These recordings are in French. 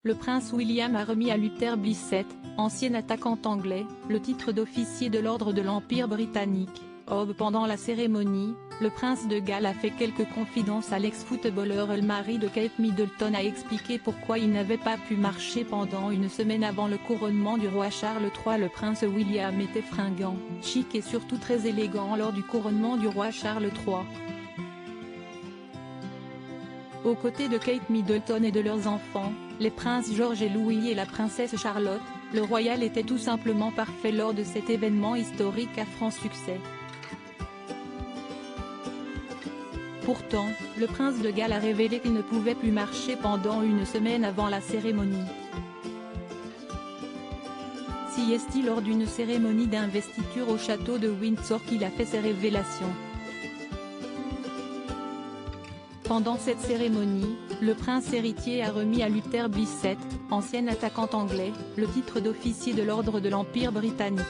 Le prince William a remis à Luther Blissett, ancien attaquant anglais, le titre d'officier de l'ordre de l'Empire britannique. Pendant la cérémonie, le prince de Galles a fait quelques confidences à l'ex-footballeur. Le mari de Kate Middleton a expliqué pourquoi il n'avait pas pu marcher pendant une semaine avant le couronnement du roi Charles III. Le prince William était fringant, chic et surtout très élégant lors du couronnement du roi Charles III. Aux côtés de Kate Middleton et de leurs enfants, les princes George et Louis et la princesse Charlotte, le royal était tout simplement parfait lors de cet événement historique à franc succès. Pourtant, le prince de Galles a révélé qu'il ne pouvait plus marcher pendant une semaine avant la cérémonie. C'est lors d'une cérémonie d'investiture au château de Windsor qu'il a fait ces révélations. Pendant cette cérémonie, le prince héritier a remis à Luther Blissett, ancien attaquant anglais, le titre d'officier de l'ordre de l'Empire britannique.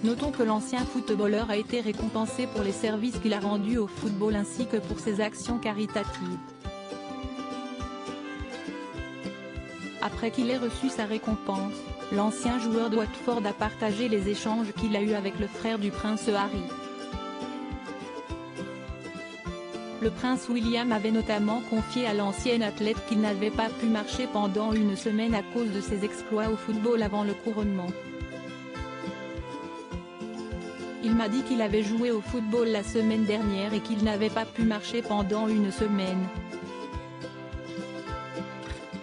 Notons que l'ancien footballeur a été récompensé pour les services qu'il a rendus au football ainsi que pour ses actions caritatives. Après qu'il ait reçu sa récompense, l'ancien joueur de Watford a partagé les échanges qu'il a eus avec le frère du prince Harry. Le prince William avait notamment confié à l'ancien athlète qu'il n'avait pas pu marcher pendant une semaine à cause de ses exploits au football avant le couronnement. Il m'a dit qu'il avait joué au football la semaine dernière et qu'il n'avait pas pu marcher pendant une semaine.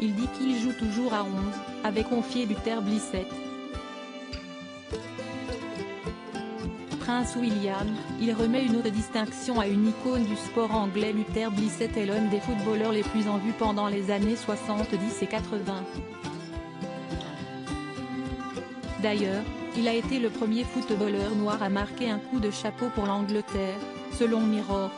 Il dit qu'il joue toujours à 11, avait confié Luther Blissett. Prince William, il remet une autre distinction à une icône du sport anglais. Luther Blissett est l'un des footballeurs les plus en vue pendant les années 70 et 80. D'ailleurs, il a été le premier footballeur noir à marquer un coup de chapeau pour l'Angleterre, selon Mirror.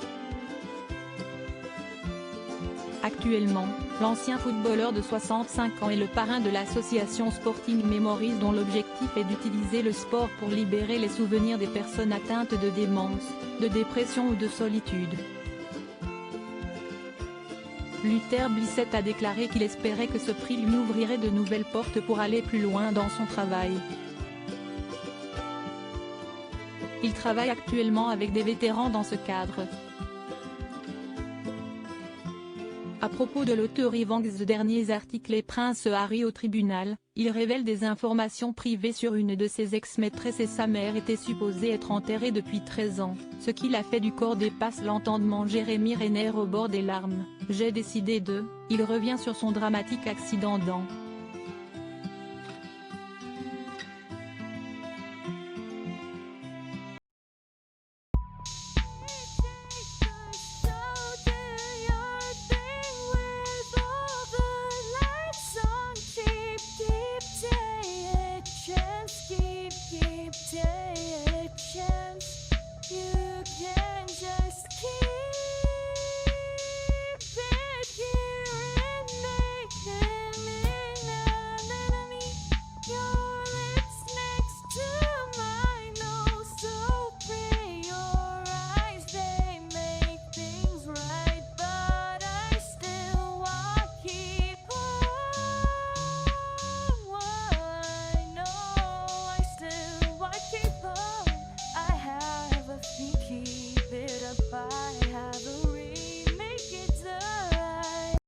Actuellement, l'ancien footballeur de 65 ans est le parrain de l'association Sporting Memories dont l'objectif est d'utiliser le sport pour libérer les souvenirs des personnes atteintes de démence, de dépression ou de solitude. Luther Blissett a déclaré qu'il espérait que ce prix lui ouvrirait de nouvelles portes pour aller plus loin dans son travail. Il travaille actuellement avec des vétérans dans ce cadre. À propos de l'auteur Ivan X, derniers articles et Prince Harry au tribunal, il révèle des informations privées sur une de ses ex-maîtresses et sa mère était supposée être enterrée depuis 13 ans, ce qui l'a fait du corps dépasse l'entendement. Jérémy Renner au bord des larmes, j'ai décidé de, il revient sur son dramatique accident dans